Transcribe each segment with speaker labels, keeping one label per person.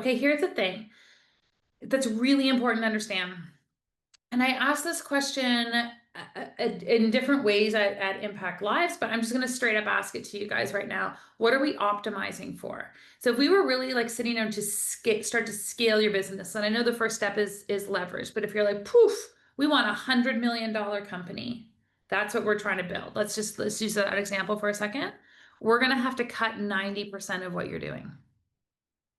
Speaker 1: Okay, here's the thing that's really important to understand. And I ask this question in different ways at Impact Lives, but I'm just going to straight up ask it to you guys right now. What are we optimizing for? So if we were really like sitting down to start to scale your business, and I know the first step is leverage, but if you're like, poof, we want $100 million company, that's what we're trying to build. Let's use that example for a second. We're going to have to cut 90% of what you're doing.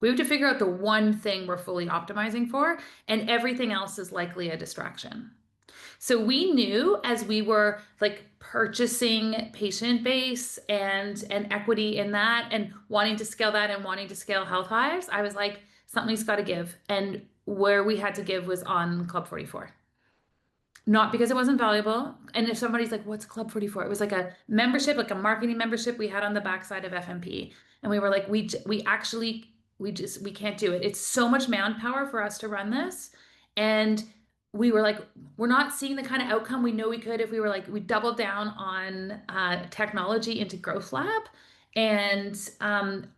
Speaker 1: We have to figure out the one thing we're fully optimizing for, and everything else is likely a distraction. So we knew as we were like purchasing PatientBase and equity in that and wanting to scale that and wanting to scale Health Hives, I was like, something's got to give. And where we had to give was on Club 44. Not because it wasn't valuable. And if somebody's like, what's Club 44? It was like a membership, like a marketing membership we had on the backside of FMP. And we were like, we can't do it. It's so much manpower for us to run this. And we were like, we're not seeing the kind of outcome we know we could if we were like, we doubled down on technology into Growth Lab and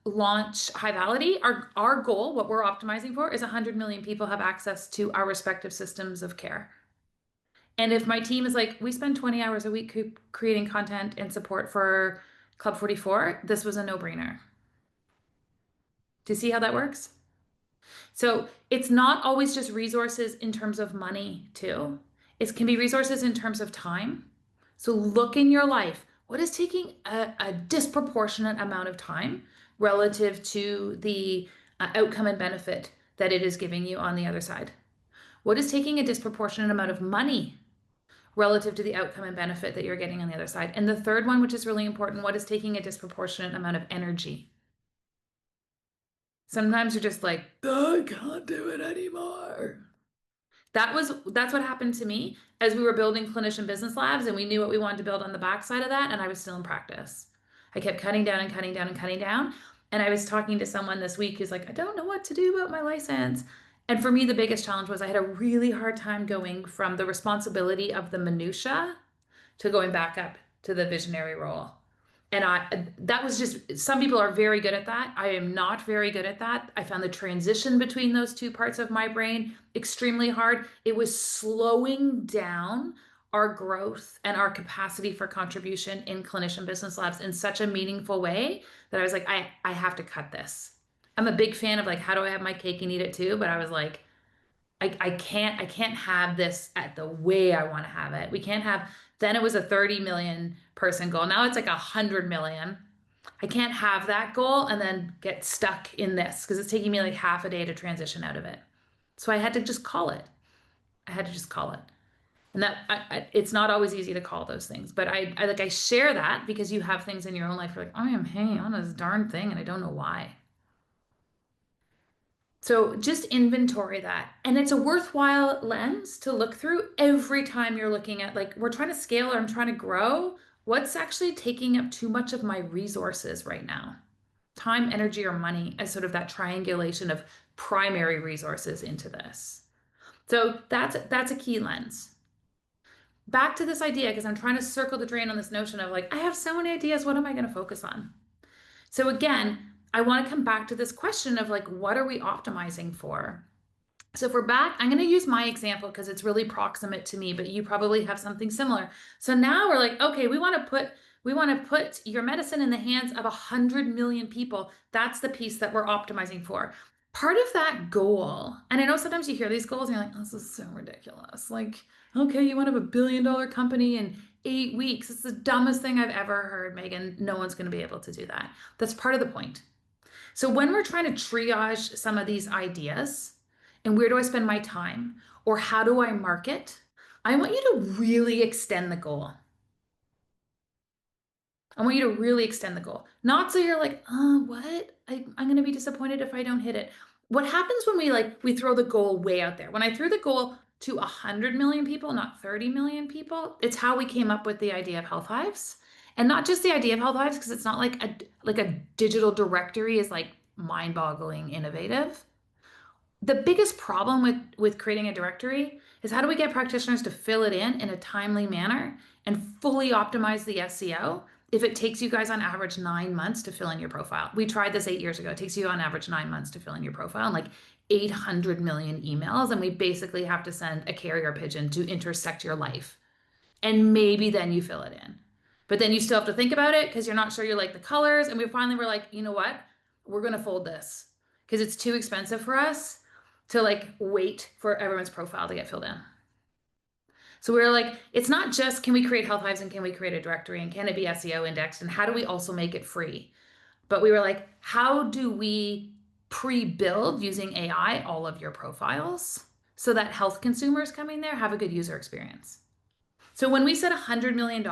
Speaker 1: launch High Validity. Our goal, what we're optimizing for, is 100 million people have access to our respective systems of care. And if my team is like, we spend 20 hours a week creating content and support for Club 44, this was a no-brainer. Do you see how that works? So it's not always just resources in terms of money, too. It can be resources in terms of time. So look in your life. What is taking a disproportionate amount of time relative to the outcome and benefit that it is giving you on the other side? What is taking a disproportionate amount of money relative to the outcome and benefit that you're getting on the other side? And the third one, which is really important, what is taking a disproportionate amount of energy? Sometimes you're just like, "Oh, I can't do it anymore." That's what happened to me as we were building Clinician Business Labs and we knew what we wanted to build on the backside of that, and I was still in practice. I kept cutting down and cutting down and cutting down. And I was talking to someone this week who's like, I don't know what to do about my license. And for me, the biggest challenge was I had a really hard time going from the responsibility of the minutia to going back up to the visionary role. And that was just, some people are very good at that. I am not very good at that. I found the transition between those two parts of my brain extremely hard. It was slowing down our growth and our capacity for contribution in Clinician Business Labs in such a meaningful way that I was like, I have to cut this. I'm a big fan of like, how do I have my cake and eat it too? But I was like, I can't have this at the way I want to have it. We can't have, then it was a 30 million person goal. Now it's like 100 million. I can't have that goal and then get stuck in this because it's taking me like half a day to transition out of it. So I had to just call it. I had to just call it. And it's not always easy to call those things, but I share that because you have things in your own life. You're like, I am hanging on to this darn thing and I don't know why. So just inventory that. And it's a worthwhile lens to look through every time you're looking at like, we're trying to scale or I'm trying to grow. What's actually taking up too much of my resources right now? Time, energy, or money as sort of that triangulation of primary resources into this. So that's a key lens. Back to this idea, because I'm trying to circle the drain on this notion of like, I have so many ideas, what am I going to focus on? So again, I want to come back to this question of like, what are we optimizing for? So if we're back, I'm going to use my example because it's really proximate to me, but you probably have something similar. So now we're like, okay, we want to put your medicine in the hands of 100 million people. That's the piece that we're optimizing for. Part of that goal, and I know sometimes you hear these goals and you're like, oh, this is so ridiculous. Like, okay, you want to have $1 billion company in 8 weeks. It's the dumbest thing I've ever heard, Meghan. No one's going to be able to do that. That's part of the point. So when we're trying to triage some of these ideas and where do I spend my time or how do I market, I want you to really extend the goal. I want you to really extend the goal. Not so you're like, what? I'm going to be disappointed if I don't hit it. What happens when we throw the goal way out there? When I threw the goal to 100 million people, not 30 million people, it's how we came up with the idea of Health Hives. And not just the idea of Health Hives, because it's not like a digital directory is like mind-boggling innovative. The biggest problem with creating a directory is how do we get practitioners to fill it in a timely manner and fully optimize the SEO if it takes you guys on average 9 months to fill in your profile. We tried this 8 years ago. It takes you on average 9 months to fill in your profile and like 800 million emails. And we basically have to send a carrier pigeon to intersect your life. And maybe then you fill it in. But then you still have to think about it because you're not sure you like the colors. And we finally were like, you know what? We're going to fold this because it's too expensive for us to like wait for everyone's profile to get filled in. So we were like, it's not just can we create Health Hives and can we create a directory and can it be SEO indexed and how do we also make it free? But we were like, how do we pre-build using AI all of your profiles so that health consumers coming there have a good user experience? So when we said $100 million,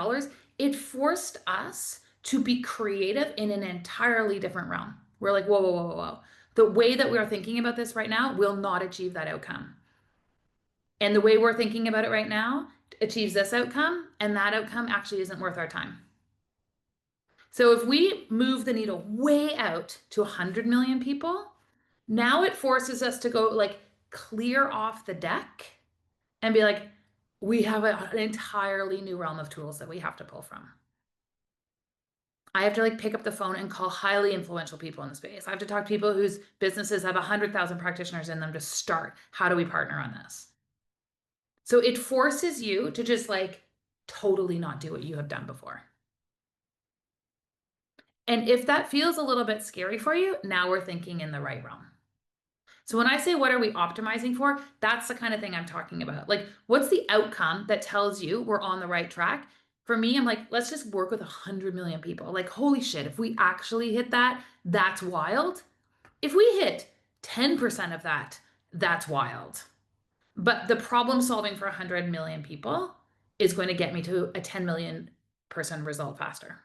Speaker 1: it forced us to be creative in an entirely different realm. We're like, whoa, whoa, whoa, whoa, whoa. The way that we're thinking about this right now will not achieve that outcome. And the way we're thinking about it right now achieves this outcome, and that outcome actually isn't worth our time. So if we move the needle way out to 100 million people, now it forces us to go like clear off the deck and be like, we have an entirely new realm of tools that we have to pull from. I have to like pick up the phone and call highly influential people in the space. I have to talk to people whose businesses have 100,000 practitioners in them to start. How do we partner on this? So it forces you to just like totally not do what you have done before. And if that feels a little bit scary for you, now we're thinking in the right realm. So when I say what are we optimizing for, that's the kind of thing I'm talking about. Like, what's the outcome that tells you we're on the right track? For me, I'm like, let's just work with 100 million people. Like, holy shit, if we actually hit that, that's wild. If we hit 10% of that, that's wild. But the problem solving for 100 million people is going to get me to a 10 million person result faster.